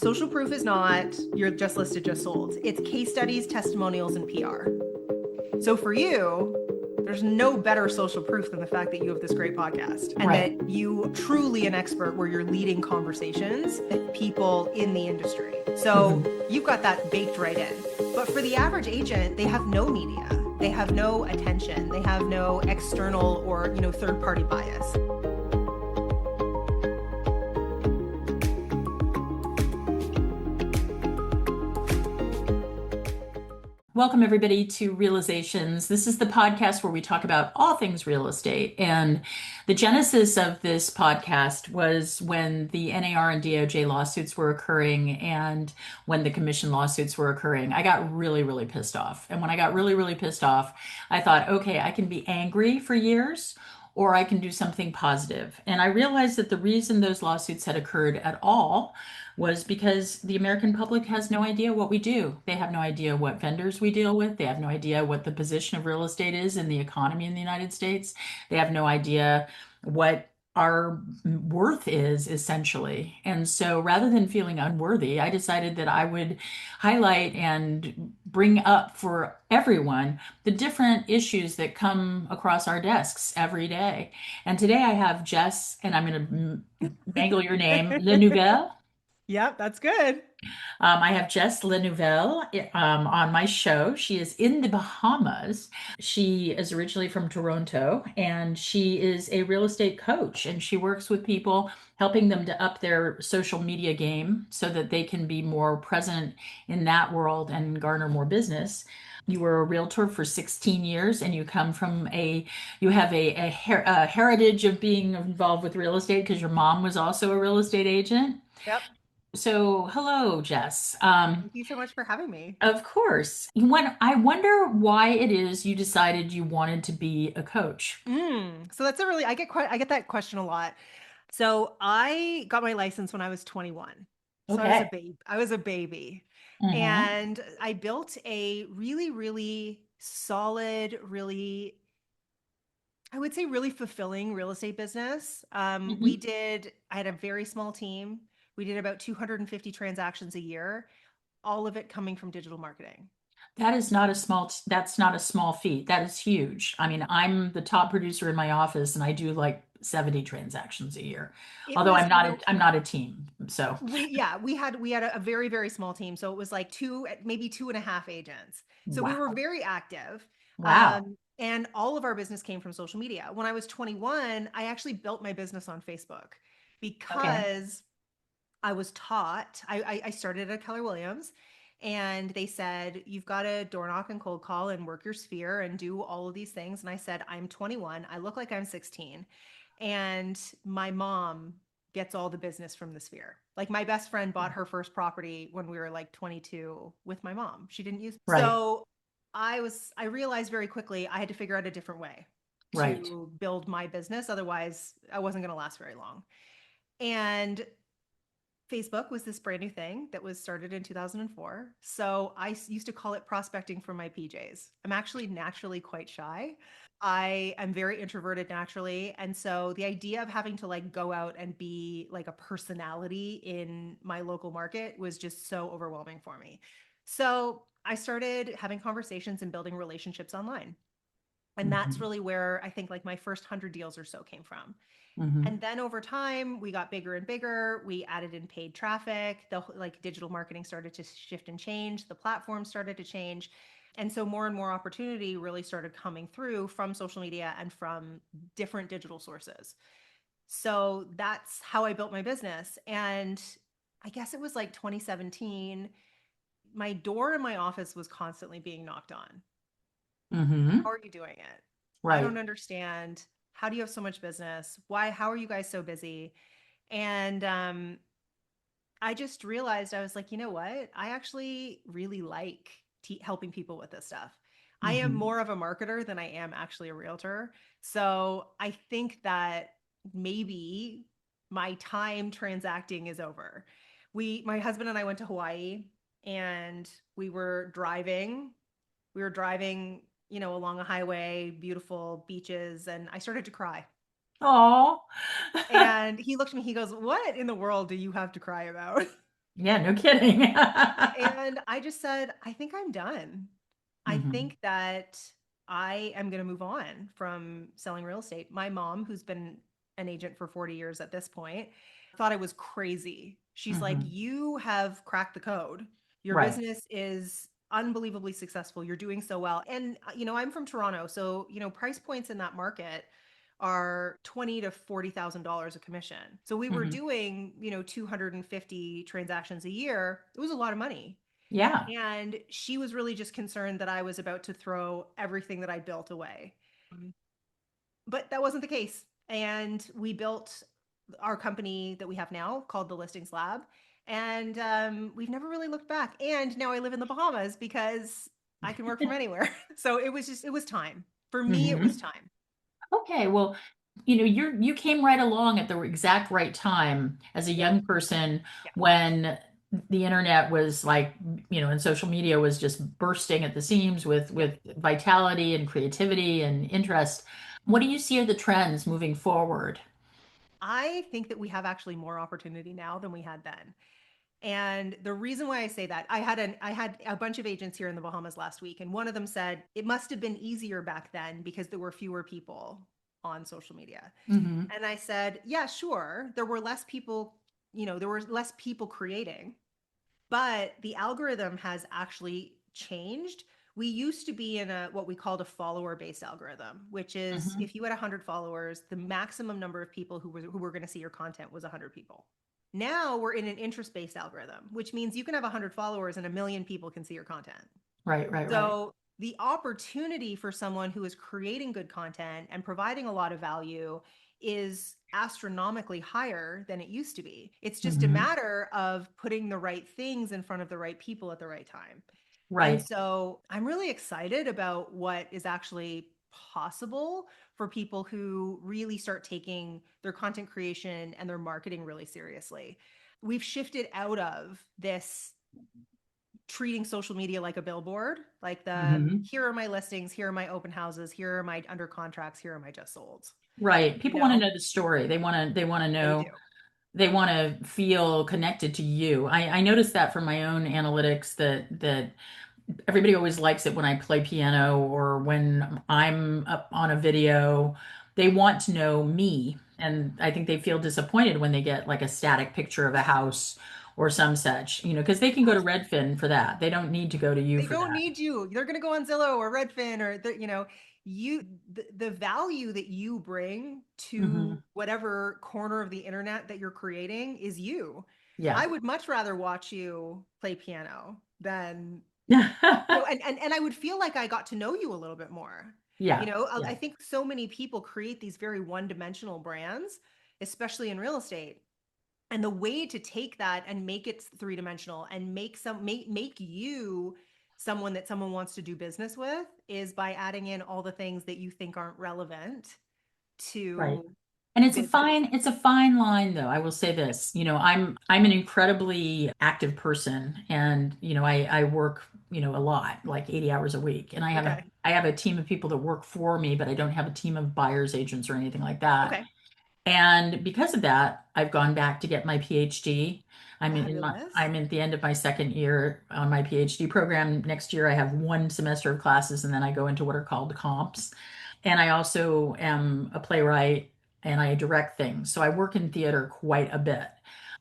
Social proof is not you're just listed, just sold. It's case studies, testimonials, and PR. So for you, there's no better social proof than the fact that you have this great podcast and Right. that you truly an expert where you're leading conversations with people in the industry. So Mhm. you've got that baked right in. But for the average agent, they have no media. They have no attention. They have no external or, third-party bias. Welcome, everybody, to Realizations. This is the podcast where we talk about all things real estate. And the genesis of this podcast was when the NAR and DOJ lawsuits were occurring and when the commission lawsuits were occurring. I got really, really pissed off. And when I got really, really pissed off, I thought, okay, I can be angry for years, or I can do something positive. And I realized that the reason those lawsuits had occurred at all was because the American public has no idea what we do. They have no idea what vendors we deal with. They have no idea what the position of real estate is in the economy in the United States. They have no idea what our worth is essentially. And so rather than feeling unworthy, I decided that I would highlight and bring up for everyone the different issues that come across our desks every day. And today I have Jess, and I'm going to mangle your name, Lenouvel. Yep, that's good. I have Jess Lenouvel on my show. She is in the Bahamas. She is originally from Toronto, and she is a real estate coach, and she works with people, helping them to up their social media game so that they can be more present in that world and garner more business. You were a realtor for 16 years, and you come from you have a heritage of being involved with real estate because your mom was also a real estate agent. Yep. So, hello, Jess. Thank you so much for having me. Of course. When I wonder why it is you decided you wanted to be a coach. So that's a really I get that question a lot. So I got my license when I was 21. So I was a Okay. baby. I was a baby. Mm-hmm. And I built a really, really solid, really, I would say really fulfilling real estate business. Hmm. I had a very small team. We did about 250 transactions a year, all of it coming from digital marketing. That's not a small feat. That is huge. I mean, I'm the top producer in my office and I do like 70 transactions a year. It Although was I'm not a team. So, we had a very, very small team. So it was like maybe two and a half agents. So we were wow. very active. Wow. And all of our business came from social media. When I was 21, I actually built my business on Facebook Okay. because I was taught, I started at Keller Williams, and they said, you've got to door knock and cold call and work your sphere and do all of these things. And I said, I'm 21. I look like I'm 16. And my mom gets all the business from the sphere. Like my best friend bought her first property when we were like 22 with my mom. She didn't use. Right. So I realized very quickly I had to figure out a different way Right. to build my business. Otherwise, I wasn't going to last very long. And Facebook was this brand new thing that was started in 2004. So I used to call it prospecting from my PJs. I'm actually naturally quite shy. I am very introverted naturally. And so the idea of having to like go out and be like a personality in my local market was just so overwhelming for me. So I started having conversations and building relationships online. And that's Hmm. really where I think like my first 100 deals or so came from. Hmm. And then over time, we got bigger and bigger. We added in paid traffic. The like digital marketing started to shift and change. The platform started to change. And so more and more opportunity really started coming through from social media and from different digital sources. So that's how I built my business. And I guess it was like 2017, my door in my office was constantly being knocked on. How Hmm. are you doing it? I Right. don't understand. How do you have so much business? How are you guys so busy? And I just realized I was like, you know what? I actually really like helping people with this stuff. I am Hmm. more of a marketer than I am actually a realtor. So I think that maybe my time transacting is over. My husband and I went to Hawaii, and we were driving, along a highway, beautiful beaches, and I started to cry. Oh. And he looked at me, he goes, "What in the world do you have to cry about?" Yeah, no kidding. And I just said, I think I'm done. I Hmm. think that I am going to move on from selling real estate. My mom, who's been an agent for 40 years at this point, thought I was crazy. She's like, Hmm. you have cracked the code. Your Right. business is unbelievably successful. You're doing so well. And, I'm from Toronto. So, price points in that market are 20 to $40,000 a commission. So we were Hmm. doing, 250 transactions a year. It was a lot of money. Yeah. And she was really just concerned that I was about to throw everything that I built away. But that wasn't the case. And we built our company that we have now called the Listings Lab. And we've never really looked back. And now I live in the Bahamas because I can work from anywhere. So it was time. For me, it was Hmm. time. Okay, well, you came right along at the exact right time as a Yeah. young person Yeah. when the internet was like, and social media was just bursting at the seams with Yeah. vitality and creativity and interest. What do you see are the trends moving forward? I think that we have actually more opportunity now than we had then. And the reason why I say that, I had a bunch of agents here in the Bahamas last week, and one of them said it must have been easier back then because there were fewer people on social media. Hmm. And I said, yeah, sure, there were less people, there were less people creating, but the algorithm has actually changed. We used to be in a what we called a follower based algorithm, which is Hmm. if you had 100 followers, the maximum number of people who were going to see your content was 100 people. Now we're in an interest based algorithm, which means you can have 100 followers and a million people can see your content. Right, right, right. So the opportunity for someone who is creating good content and providing a lot of value is astronomically higher than it used to be. It's just a Hmm. matter of putting the right things in front of the right people at the right time. And Right. so I'm really excited about what is actually possible for people who really start taking their content creation and their marketing really seriously. We've shifted out of this treating social media like a billboard, like the Hmm. here are my listings, here are my open houses, here are my under contracts, here are my just solds. Right. You People want to know, know the story. They want to they do. know, they want to feel connected to you. I noticed that from my own analytics that everybody always likes it when I play piano or when I'm up on a video. They want to know me. And I think they feel disappointed when they get like a static picture of a house or some such, because they can go to Redfin for that. They don't need to go to you They for don't that. need you. They're going to go on Zillow or Redfin or the value that you bring to Hmm. whatever corner of the internet that you're creating is you. Yeah. I would much rather watch you play piano than and I would feel like I got to know you a little bit more. Yeah. I Yeah. think so many people create these very one-dimensional brands, especially in real estate. And the way to take that and make it three-dimensional and make you someone that someone wants to do business with is by adding in all the things that you think aren't relevant Right. to And business. it's a fine line though. I will say this, I'm an incredibly active person and I work, a lot, like 80 hours a week. And Okay. I have a team of people that work for me, but I don't have a team of buyers agents or anything like that. Okay. And because of that, I've gone back to get my PhD. Fabulous. I'm at the end of my second year on my PhD program. Next year I have one semester of classes and then I go into what are called comps. And I also am a playwright and I direct things. So I work in theater quite a bit.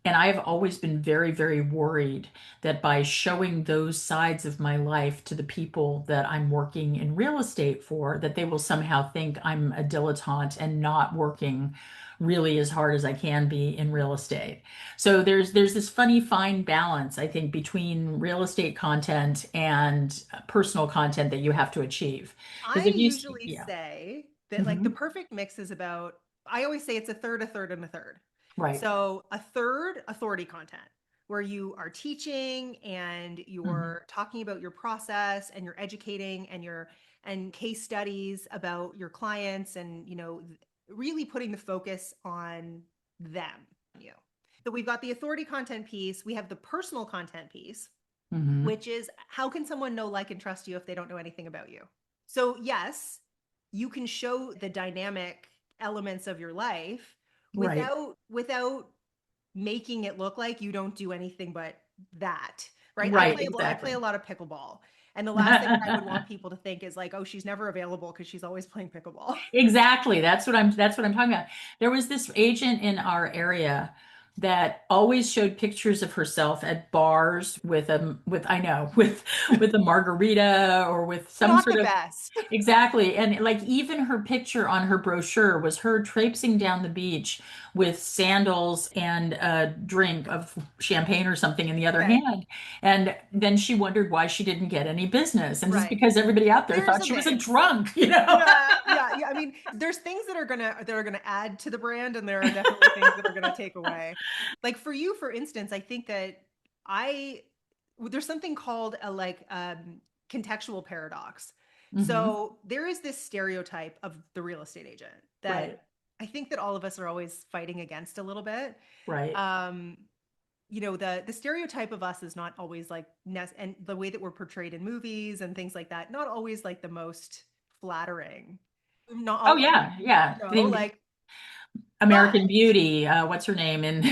And I've always been very, very worried that by showing those sides of my life to the people that I'm working in real estate for, that they will somehow think I'm a dilettante and not working really as hard as I can be in real estate. So there's this funny fine balance, I think, between real estate content and personal content that you have to achieve. Because I if you, usually yeah. say that like the Hmm. perfect mix is about, I always say it's a third, and a third. Right. So a third authority content where you are teaching and Hmm. you're talking about your process and you're educating and case studies about your clients and really putting the focus on them. You. So we've got the authority content piece, we have the personal content piece, Hmm. which is how can someone know, like, and trust you if they don't know anything about you? So, yes, you can show the dynamic elements of your life Right. without making it look like you don't do anything but that, right? Right, I play exactly. a lot of pickleball. And the last thing that I would want people to think is like, oh, she's never available because she's always playing pickleball. Exactly. That's what I'm talking about. There was this agent in our area that always showed pictures of herself at bars with I know, with a margarita or with some Not sort the of best. exactly. And like even her picture on her brochure was her traipsing down the beach with sandals and a drink of champagne or something in the other Okay. hand. And then she wondered why she didn't get any business. And just Right. because everybody out there Here's thought the she was a thing. drunk, you know? Yeah. I mean, there's things that are gonna add to the brand, and there are definitely things that are gonna take away. Like for you, for instance, I think that I there's something called a contextual paradox. Hmm. So there is this stereotype of the real estate agent that Right, I think that all of us are always fighting against a little bit. right. Um, the stereotype of us is not always like and the way that we're portrayed in movies and things like that, not always like the most flattering. Not Oh all, yeah, yeah. The like, American but Beauty, what's her name? And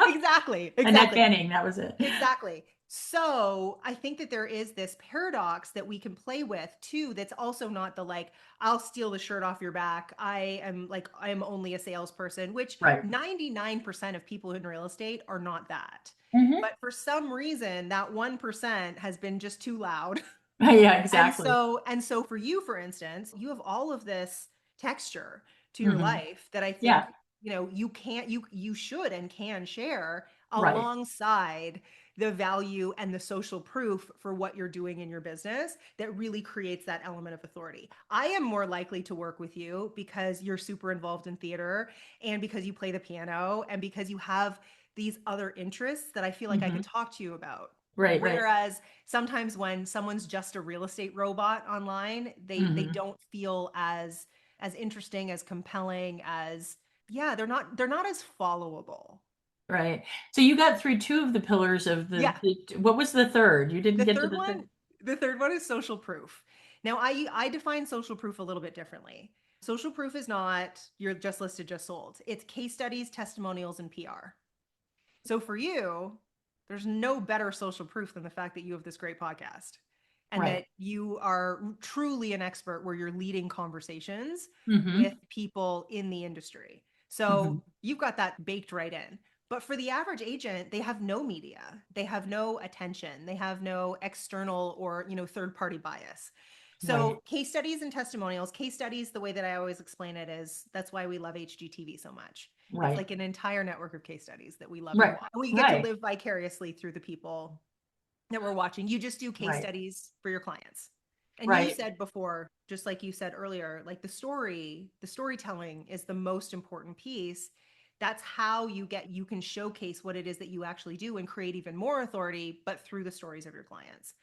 exactly, Annette exactly. Bening, that was it. Exactly. So I think that there is this paradox that we can play with too. That's also not the like, I'll steal the shirt off your back. I am only a salesperson, which Right. 99% of people in real estate are not that. Hmm. But for some reason, that 1% has been just too loud. Yeah, exactly. And so for you, for instance, you have all of this texture to your Hmm. life that I think, Yeah, you can't, you should and can share right. alongside the value and the social proof for what you're doing in your business that really creates that element of authority. I am more likely to work with you because you're super involved in theater and because you play the piano and because you have these other interests that I feel like I Hmm. can talk to you about. Right, right. Whereas sometimes when someone's just a real estate robot online, they Hmm. don't feel as interesting, as compelling, as yeah, they're not as followable. Right. So you got through two of the pillars of Yeah. what was the third? You didn't The get to third the third. one, the third one is social proof. Now I define social proof a little bit differently. Social proof is not you're just listed, just sold. It's case studies, testimonials, and PR. So for you, there's no better social proof than the fact that you have this great podcast and Right. that you are truly an expert where you're leading conversations with Hmm. people in the industry. Hmm. So you've got that baked right in. But for the average agent, they have no media, they have no attention, they have no external or third party bias. Right. So case studies and testimonials, case studies, the way that I always explain it is that's why we love HGTV so much. It's Right. like an entire network of case studies that we love to Right. watch. We get to Right. live vicariously through the people that we're watching. You just do case Right. studies for your clients. And you Right. said before, just like you said earlier, like the storytelling is the most important piece. That's how you can showcase what it is that you actually do and create even more authority, but through the stories of your clients.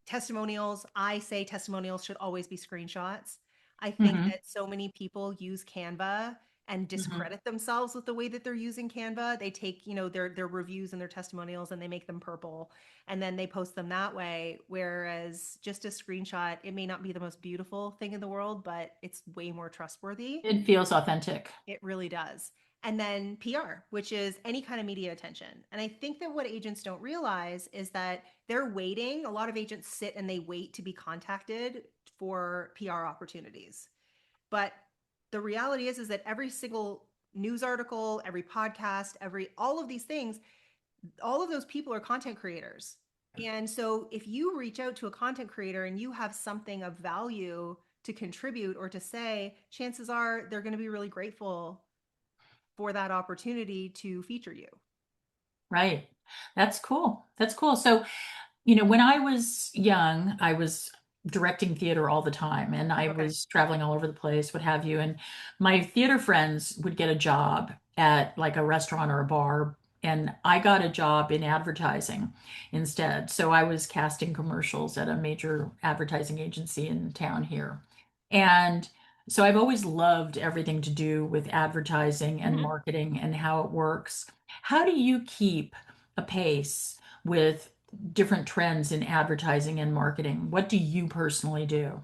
Testimonials, I say testimonials should always be screenshots. I think Hmm. that so many people use Canva and Hmm. discredit themselves with the way that they're using Canva. They take, their reviews and their testimonials and they make them purple and then they post them that way. Whereas just a screenshot, it may not be the most beautiful thing in the world, but it's way more trustworthy. It feels authentic. It really does. And then PR, which is any kind of media attention. And I think that what agents don't realize is that they're waiting. A lot of agents sit and they wait to be contacted for PR opportunities. But the reality is that every single news article, every podcast, all of these things, all of those people are content creators. And so if you reach out to a content creator and you have something of value to contribute or to say, chances are they're going to be really grateful for that opportunity to feature you. Right. That's cool. That's cool. So when I was young, I was directing theater all the time and I Okay. was traveling all over the place, what have you. And my theater friends would get a job at like a restaurant or a bar. And I got a job in advertising instead. So I was casting commercials at a major advertising agency in town here. And so I've always loved everything to do with advertising and Mhm. marketing and how it works. How do you keep a pace with different trends in advertising and marketing? What do you personally do?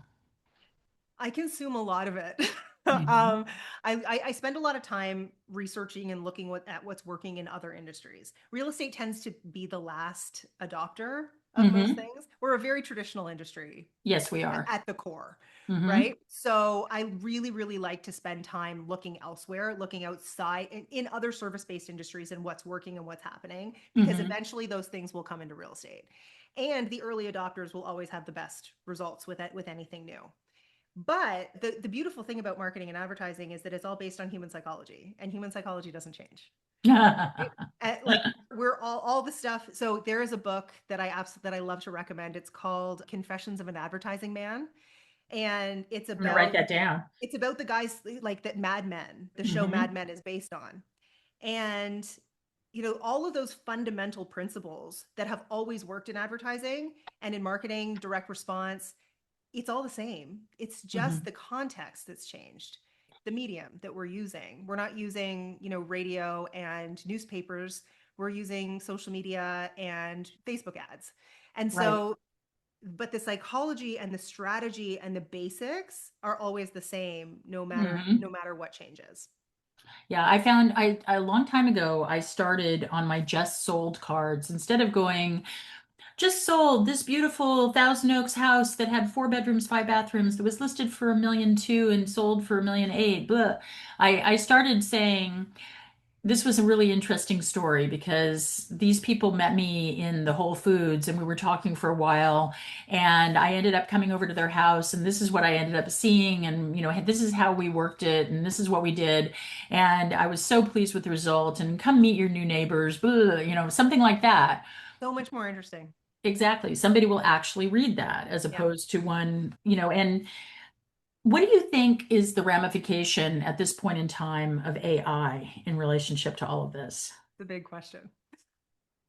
I consume a lot of it. Mhm. I spend a lot of time researching and looking at what's working in other industries. Real estate tends to be the last adopter of most Hmm. things. We're a very traditional industry Yes, we are. at the core, Hmm. right? So I really, really like to spend time looking elsewhere, looking outside in other service-based industries and what's working and what's happening, because Hmm. eventually those things will come into real estate. And the early adopters will always have the best results with it, with anything new. But the beautiful thing about marketing and advertising is that it's all based on human psychology, and human psychology doesn't change. Like we're all the stuff. So there is a book that I love to recommend. It's called Confessions of an Advertising Man, and I'm gonna write that down. it's about the guys like that Mad Men, the show Mad Hmm. Men is based on. And all of those fundamental principles that have always worked in advertising and in marketing, direct response, it's all the same. It's just Hmm. the context that's changed. The medium that we're using. We're not using, radio and newspapers. We're using social media and Facebook ads. And Right. so, but the psychology and the strategy and the basics are always the same no Hmm. matter what changes. Yeah, I found a long time ago I started on my just sold cards instead of going just sold this beautiful Thousand Oaks house that had 4 bedrooms, 5 bathrooms that was listed for 1,200,000 and sold for 1,800,000. Blah. I started saying this was a really interesting story because these people met me in the Whole Foods and we were talking for a while and I ended up coming over to their house and this is what I ended up seeing and this is how we worked it and this is what we did and I was so pleased with the result and come meet your new neighbors, blah, something like that. So much more interesting. Exactly. Somebody will actually read that as Yeah, opposed to one, and what do you think is the ramification at this point in time of AI in relationship to all of this? the big question.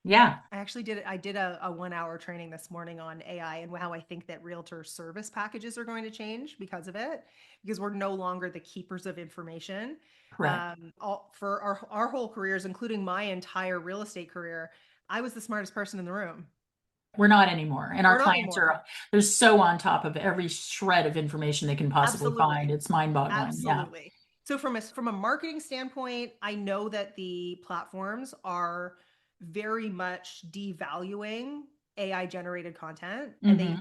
Yeah, I actually did a 1 hour training this morning on AI and how I think that realtor service packages are going to change because of it, because we're no longer the keepers of information. correct. For our whole careers, including my entire real estate career, I was the smartest person in the room. We're not anymore. And our We're not clients anymore. they're so on top of every shred of information they can possibly find. Absolutely. It's mind-boggling. Yeah. Absolutely. So from a marketing standpoint, I know that the platforms are very much devaluing AI generated content, and Hmm.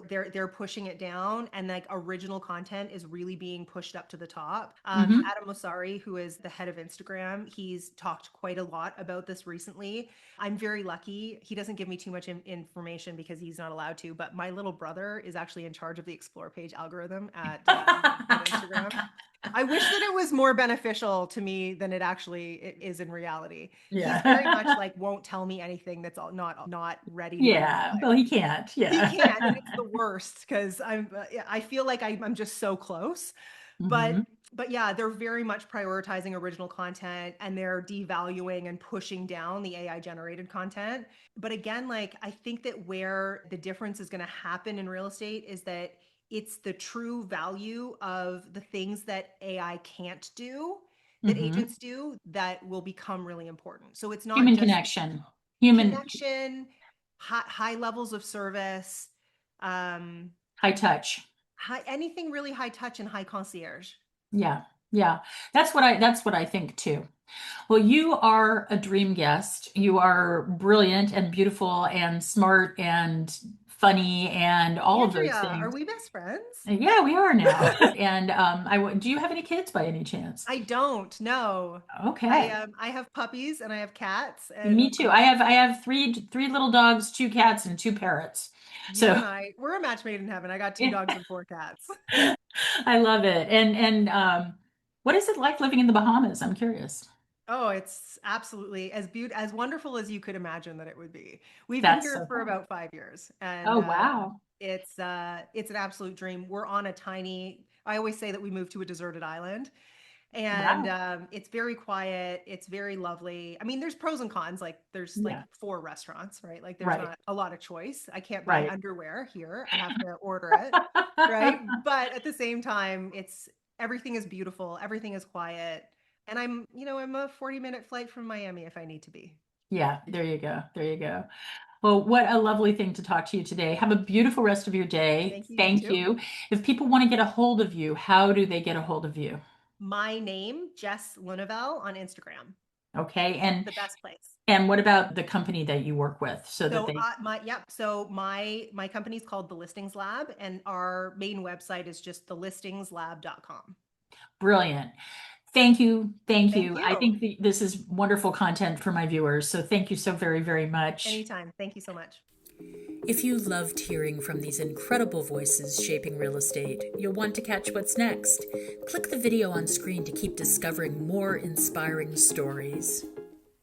they're pushing it down, and like original content is really being pushed up to the top. Hmm. Adam Mosseri, who is the head of Instagram, he's talked quite a lot about this recently. I'm very lucky. He doesn't give me too much information because he's not allowed to, but my little brother is actually in charge of the explore page algorithm at Instagram. I wish that it was more beneficial to me than it is in reality. He's very much Yeah. like won't tell me anything that's not ready to be in real Yeah. life. Well, he can't. He Yeah. can't, and it's the worst because I feel like I'm just so close. But Hmm. but yeah, they're very much prioritizing original content and they're devaluing and pushing down the AI generated content. But again, like I think that where the difference is going to happen in real estate is that it's the true value of the things that AI can't do, that Hmm. agents do, that will become really important. So it's not Human just connection. Human connection, high levels of service, um, high touch. anything really high touch and high concierge. Yeah. Yeah. That's what I think too. Well, you are a dream guest. You are brilliant and beautiful and smart and funny and all of those Andrea, are things. we best friends? Yeah, we are now. And do you have any kids by any chance? I don't know. Okay. I have puppies and I have cats Me and too. I have three little dogs, 2 cats, and 2 parrots. you So and we're a match made in heaven. I got two dogs and four cats. I love it. And what is it like living in the Bahamas? I'm curious. Oh, it's absolutely as wonderful as you could imagine that it would be. We've been That's here so for fun. about 5 years, and Oh, wow. it's an absolute dream. We're on a tiny. I always say that we moved to a deserted island, and Wow. it's very quiet. It's very lovely. I mean, there's pros and cons. Like there's like Yeah. 4 restaurants, right? Like there's Right. not a lot of choice. I can't buy Right. underwear here. I have to order it, right? But at the same time, it's everything is beautiful. Everything is quiet. And I'm a 40-minute flight from Miami if I need to be. Yeah, there you go. There you go. Well, what a lovely thing to talk to you today. Have a beautiful rest of your day. Thank you, you Thank too. you. If people want to get a hold of you, how do they get a hold of you? My name, Jess Lenouvel on Instagram. Okay. That's the best place. And what about the company that you work with so that So they my company's called The Listings Lab, and our main website is just thelistingslab.com. brilliant. Thank you. Thank Thank you. I you. think this is wonderful content for my viewers. So thank you so very, very much. Anytime. Thank you so much. If you loved hearing from these incredible voices shaping real estate, you'll want to catch what's next. Click the video on screen to keep discovering more inspiring stories.